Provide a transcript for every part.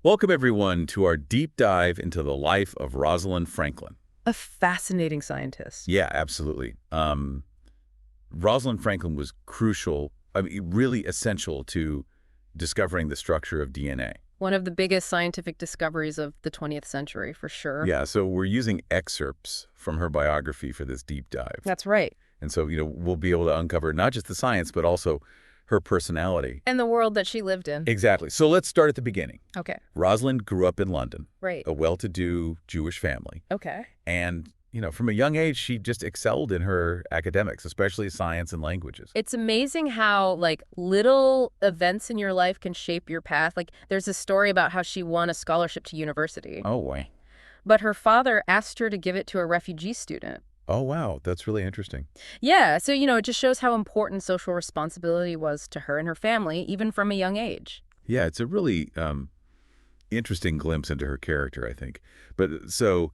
Welcome, everyone, to our deep dive into the life of Rosalind Franklin. A fascinating scientist. Yeah, absolutely. Rosalind Franklin was crucial, I mean, really essential to discovering the structure of DNA. One of the biggest scientific discoveries of the 20th century, for sure. Yeah, so we're using excerpts from her biography for this deep dive. That's right. And so, we'll be able to uncover not just the science, but also her personality. And the world that she lived in. Exactly. So let's start at the beginning. Okay. Rosalind grew up in London, Right. a well-to-do Jewish family. Okay. And, from a young age, she just excelled in her academics, especially science and languages. It's amazing how, little events in your life can shape your path. There's a story about how she won a scholarship to university. Oh, boy. But her father asked her to give it to a refugee student. Oh, wow. That's really interesting. Yeah, so, it just shows how important social responsibility was to her and her family, even from a young age. Yeah, it's a really interesting glimpse into her character, I think. But so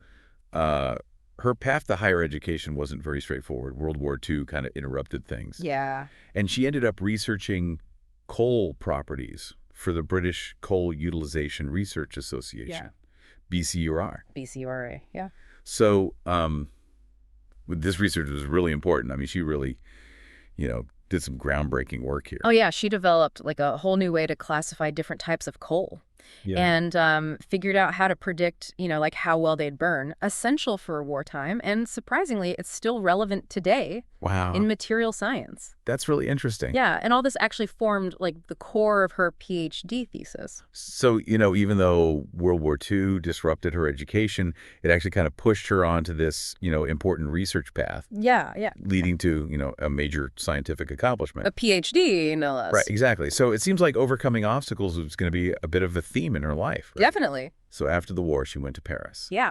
her path to higher education wasn't very straightforward. World War II kind of interrupted things. Yeah. And she ended up researching coal properties for the British Coal Utilization Research Association, BCUR. BCURA, yeah. So this research was really important. I mean, she really, did some groundbreaking work here. Oh, yeah. She developed a whole new way to classify different types of coal and figured out how to predict, how well they'd burn. Essential for wartime. And surprisingly, it's still relevant today. Wow. In material science. That's really interesting. Yeah. And all this actually formed the core of her PhD thesis. So, even though World War II disrupted her education, it actually kind of pushed her onto this, important research path. Yeah, yeah. Leading to, a major scientific accomplishment. A PhD, no less. Right, exactly. So it seems like overcoming obstacles was going to be a bit of a theme in her life. Right? Definitely. So after the war, she went to Paris. Yeah.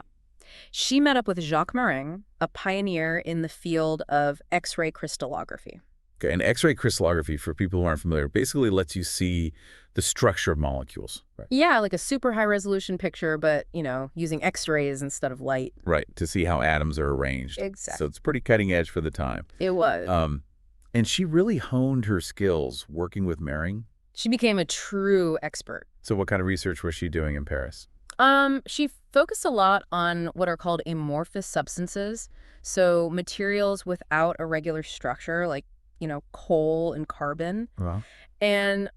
She met up with Jacques Marin, a pioneer in the field of X-ray crystallography. Okay, and X-ray crystallography, for people who aren't familiar, basically lets you see the structure of molecules. Right? Yeah, like a super high-resolution picture, but, using X-rays instead of light. Right, to see how atoms are arranged. Exactly. So it's pretty cutting edge for the time. It was. And she really honed her skills working with Marin. She became a true expert. So what kind of research was she doing in Paris? She focused a lot on what are called amorphous substances. So materials without a regular structure, like, coal and carbon. Wow. And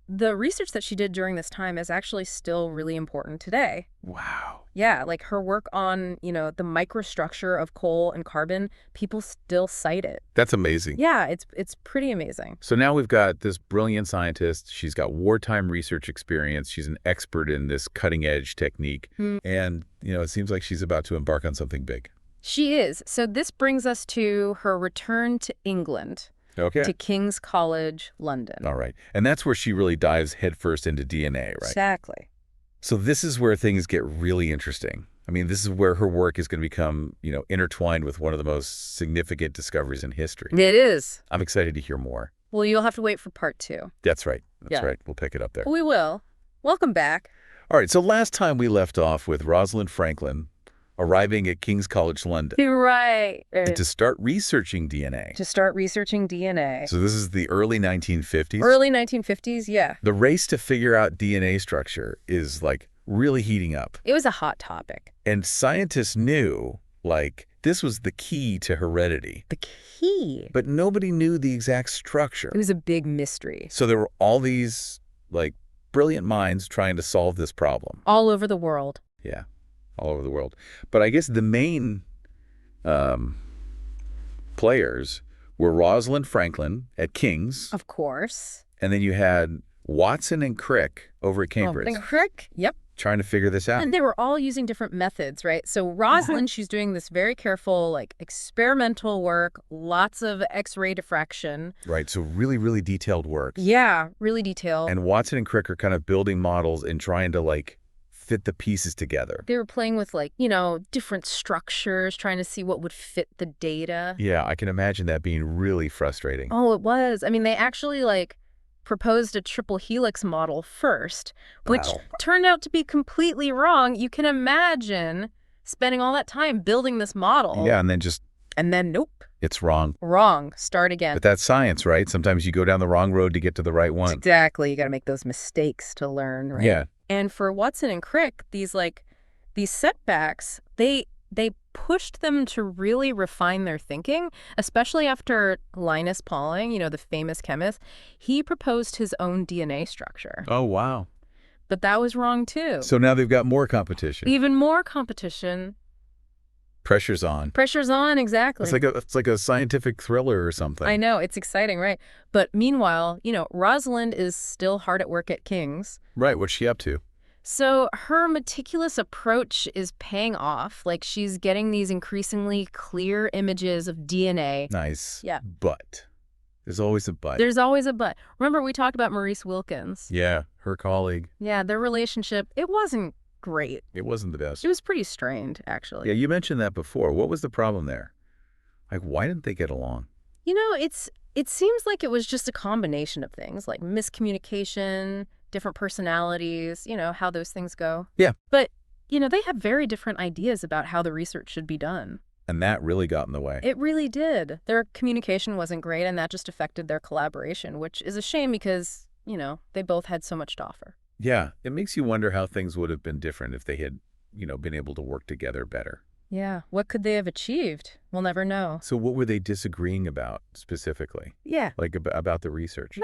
the research that she did during this time is actually still really important today. Wow. Yeah, her work on, the microstructure of coal and carbon, people still cite it. That's amazing. Yeah, it's pretty amazing. So now we've got this brilliant scientist. She's got wartime research experience. She's an expert in this cutting-edge technique. And, it seems like she's about to embark on something big. She is. So this brings us to her return to England. Okay. To King's College, London. All right. And that's where she really dives headfirst into DNA, right? Exactly. So this is where things get really interesting. I mean, this is where her work is going to become, intertwined with one of the most significant discoveries in history. It is. I'm excited to hear more. Well, you'll have to wait for part 2. That's right. That's right. We'll pick it up there. We will. Welcome back. All right. So last time we left off with Rosalind Franklin arriving at King's College, London. Right. And to start researching DNA. To start researching DNA. So this is the early 1950s? Early 1950s, yeah. The race to figure out DNA structure is, really heating up. It was a hot topic. And scientists knew, this was the key to heredity. The key? But nobody knew the exact structure. It was a big mystery. So there were all these, brilliant minds trying to solve this problem. All over the world. Yeah. All over the world. But I guess the main players were Rosalind Franklin at King's. Of course. And then you had Watson and Crick over at Cambridge. Oh, and Crick? Yep. Trying to figure this out. And they were all using different methods, right? So Rosalind, she's doing this very careful, experimental work, lots of X-ray diffraction. Right. So really, really detailed work. Yeah, really detailed. And Watson and Crick are kind of building models and trying to, fit the pieces together. They were playing with different structures, trying to see what would fit the data. Yeah, I can imagine that being really frustrating. Oh, it was. I mean, they actually proposed a triple helix model first, which turned out to be completely wrong. You can imagine spending all that time building this model. Yeah, and then nope. It's wrong. Wrong. Start again. But that's science, right? Sometimes you go down the wrong road to get to the right one. Exactly. You got to make those mistakes to learn, right? Yeah. And for Watson and Crick, these setbacks, they pushed them to really refine their thinking, especially after Linus Pauling, the famous chemist. He proposed his own DNA structure. Oh, wow. But that was wrong, too. So now they've got more competition. Even more competition. Pressure's on. Pressure's on, exactly. It's like a scientific thriller or something. I know, it's exciting, right? But meanwhile, Rosalind is still hard at work at King's. Right, what's she up to? So her meticulous approach is paying off. Like, she's getting these increasingly clear images of DNA. Nice. Yeah. But. There's always a but. There's always a but. Remember, we talked about Maurice Wilkins. Yeah, her colleague. Yeah, their relationship, it wasn't great. It wasn't the best. It was pretty strained, actually. Yeah, you mentioned that before. What was the problem there? Like, why didn't they get along? It seems like it was just a combination of things, like miscommunication, different personalities, how those things go. Yeah. But, they had very different ideas about how the research should be done. And that really got in the way. It really did. Their communication wasn't great, and that just affected their collaboration, which is a shame because, they both had so much to offer. Yeah, it makes you wonder how things would have been different if they had, been able to work together better. Yeah, what could they have achieved? We'll never know. So what were they disagreeing about specifically? Yeah. Like about the research?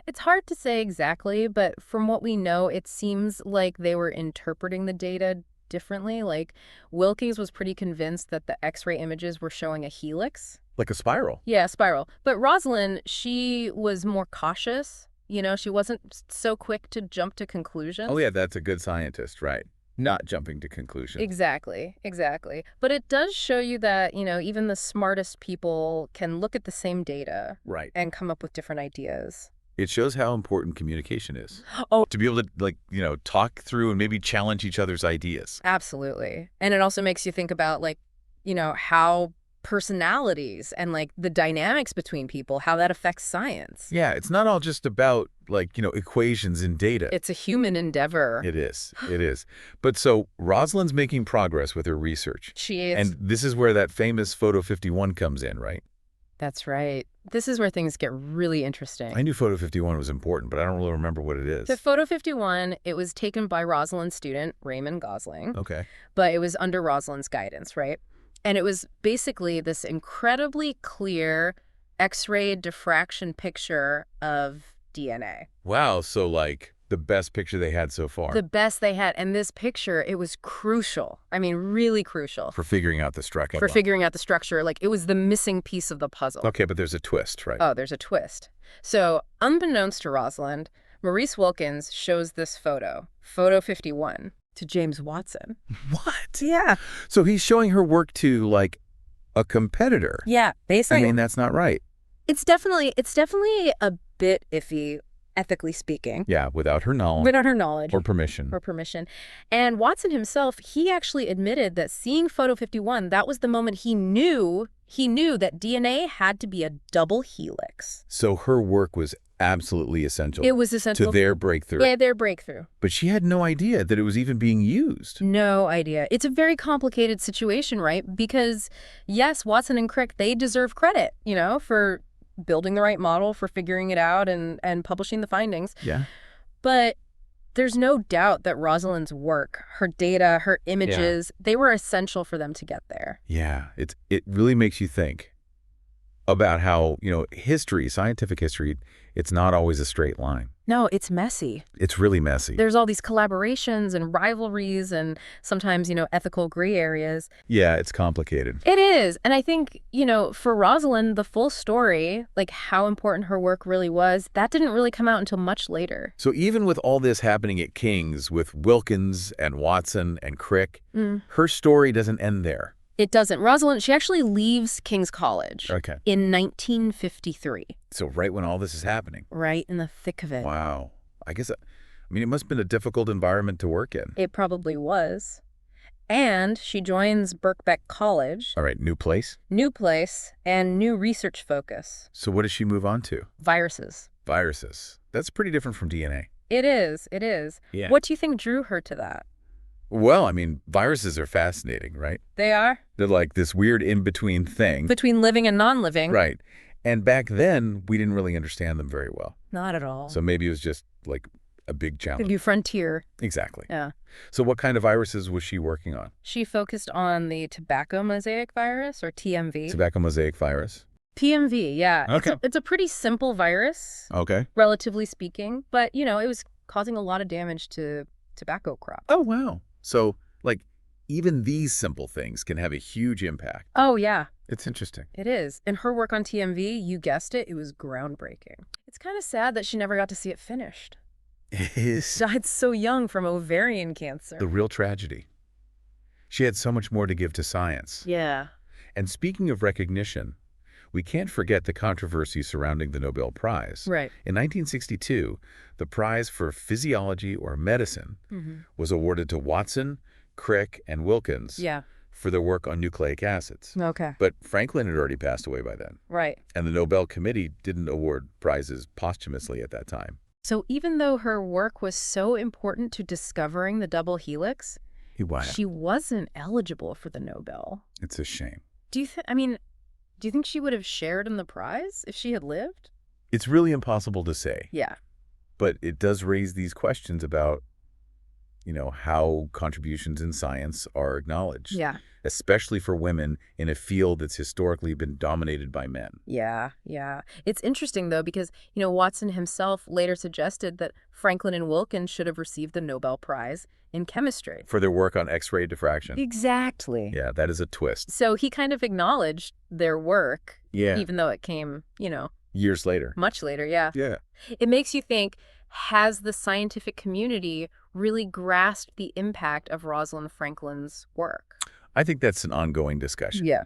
It's hard to say exactly, but from what we know, it seems like they were interpreting the data differently. Like, Wilkins was pretty convinced that the X-ray images were showing a helix. Like a spiral? Yeah, a spiral. But Rosalind, she was more cautious. She wasn't so quick to jump to conclusions. Oh, yeah, that's a good scientist, right? Not jumping to conclusions. Exactly. But it does show you that, even the smartest people can look at the same data. Right. And come up with different ideas. It shows how important communication is. Oh. To be able to, talk through and maybe challenge each other's ideas. Absolutely. And it also makes you think about, how personalities and, the dynamics between people, how that affects science. Yeah, it's not all just about, equations and data. It's a human endeavor. It is. But so Rosalind's making progress with her research. She is. And this is where that famous Photo 51 comes in, right? That's right. This is where things get really interesting. I knew Photo 51 was important, but I don't really remember what it is. The Photo 51, it was taken by Rosalind's student, Raymond Gosling. Okay. But it was under Rosalind's guidance, right? And it was basically this incredibly clear X-ray diffraction picture of DNA. Wow, so the best picture they had so far. The best they had. And this picture, it was crucial. I mean, really crucial. For figuring out the structure. It was the missing piece of the puzzle. Okay, but there's a twist, right? Oh, there's a twist. So, unbeknownst to Rosalind, Maurice Wilkins shows this photo, Photo 51, to James Watson. What? Yeah. So he's showing her work to, a competitor. Yeah, basically. I mean, that's not right. It's definitely a bit iffy, ethically speaking. Yeah, without her knowledge. Or permission. And Watson himself, he actually admitted that seeing Photo 51, that was the moment he knew that DNA had to be a double helix. So her work was absolutely essential. It was essential. To their breakthrough. Yeah, their breakthrough. But she had no idea that it was even being used. No idea. It's a very complicated situation, right? Because, yes, Watson and Crick, they deserve credit, for building the right model, for figuring it out and publishing the findings. Yeah. But there's no doubt that Rosalind's work, her data, her images, they were essential for them to get there. Yeah, it really makes you think about how, history, scientific history, it's not always a straight line. No, it's messy. It's really messy. There's all these collaborations and rivalries and sometimes, ethical gray areas. Yeah, it's complicated. It is. And I think, for Rosalind, the full story, how important her work really was, that didn't really come out until much later. So even with all this happening at King's with Wilkins and Watson and Crick, her story doesn't end there. It doesn't. Rosalind, she actually leaves King's College in 1953. So right when all this is happening. Right in the thick of it. Wow. It must have been a difficult environment to work in. It probably was. And she joins Birkbeck College. All right, new place? New place and new research focus. So what does she move on to? Viruses. That's pretty different from DNA. It is. Yeah. What do you think drew her to that? Well, viruses are fascinating, right? They are. They're like this weird in-between thing. Between living and non-living. Right. And back then, we didn't really understand them very well. Not at all. So maybe it was just a big The challenge. new frontier. Exactly. Yeah. So what kind of viruses was she working on? She focused on the tobacco mosaic virus, or TMV. Tobacco mosaic virus? TMV, yeah. Okay. It's a pretty simple virus, Okay. relatively speaking, but, you know, it was causing a lot of damage to tobacco crops. Oh, wow. So, like, even these simple things can have a huge impact. Oh, yeah. It's interesting. It is. And her work on TMV, you guessed it, it was groundbreaking. It's kind of sad that she never got to see it finished. It is Died so young from ovarian cancer. the real tragedy. She had so much more to give to science. Yeah. And speaking of recognition, we can't forget the controversy surrounding the Nobel Prize. Right. In 1962, the prize for physiology or medicine was awarded to Watson, Crick, and Wilkins Yeah. for their work on nucleic acids. Okay. But Franklin had already passed away by then, Right. and the Nobel Committee didn't award prizes posthumously at that time. So even though her work was so important to discovering the double helix, Wow. she wasn't eligible for the Nobel. It's a shame. Do you think she would have shared in the prize if she had lived? It's really impossible to say, Yeah. but it does raise these questions about, how contributions in science are acknowledged, Yeah. especially for women in a field that's historically been dominated by men. Yeah. Yeah. It's interesting, though, because, Watson himself later suggested that Franklin and Wilkins should have received the Nobel Prize in chemistry. For their work on X-ray diffraction. Exactly. Yeah, that is a twist. So he kind of acknowledged their work, Yeah. even though it came, Years later. much later. Yeah. Yeah. It makes you think, has the scientific community really grasped the impact of Rosalind Franklin's work? I think that's an ongoing discussion. Yeah.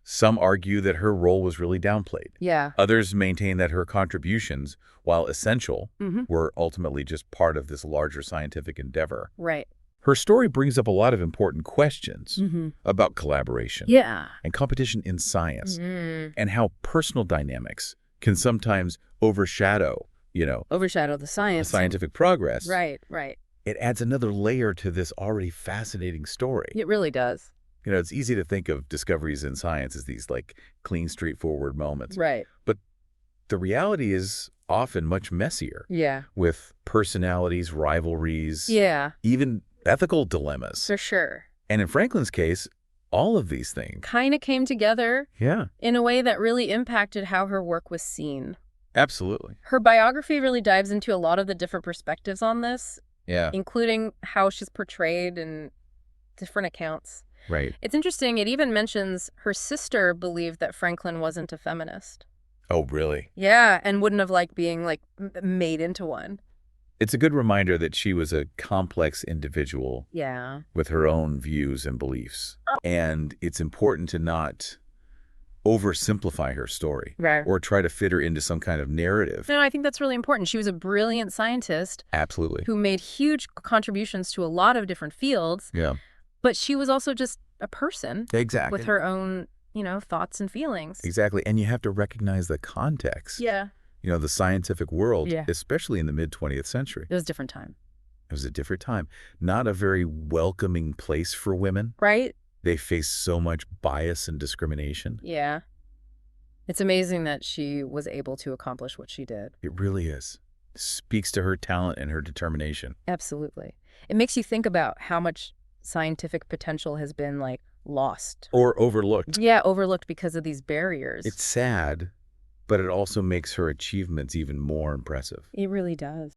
Some argue that her role was really downplayed. Yeah. Others maintain that her contributions, while essential, were ultimately just part of this larger scientific endeavor. Right. Her story brings up a lot of important questions about collaboration Yeah. and competition in science and how personal dynamics can sometimes overshadow, Overshadow the science. scientific progress. Right. Right. It adds another layer to this already fascinating story. It really does. It's easy to think of discoveries in science as these clean, straightforward moments. Right. But the reality is often much messier, Yeah. with personalities, rivalries, Yeah. even ethical dilemmas. For sure. And in Franklin's case, all of these things. Kind of came together Yeah, in a way that really impacted how her work was seen. absolutely. Her biography really dives into a lot of the different perspectives on this, Yeah, including how she's portrayed in different accounts. right. It's interesting, it even mentions her sister believed that Franklin wasn't a feminist. Oh, really? Yeah, and wouldn't have liked being, made into one. It's a good reminder that she was a complex individual Yeah. with her own views and beliefs. And it's important to not oversimplify her story Right. or try to fit her into some kind of narrative. No, I think that's really important. She was a brilliant scientist Absolutely. who made huge contributions to a lot of different fields, Yeah, but she was also just a person exactly. with her own, thoughts and feelings. Exactly. And you have to recognize the context. Yeah. The scientific world, Yeah. especially in the mid-20th century. It was a different time. It was a different time. Not a very welcoming place for women. Right? They face so much bias and discrimination. Yeah. It's amazing that she was able to accomplish what she did. It really is. Speaks to her talent and her determination. Absolutely. It makes you think about how much scientific potential has been, lost. Or overlooked. Yeah, overlooked because of these barriers. It's sad, but it also makes her achievements even more impressive. It really does.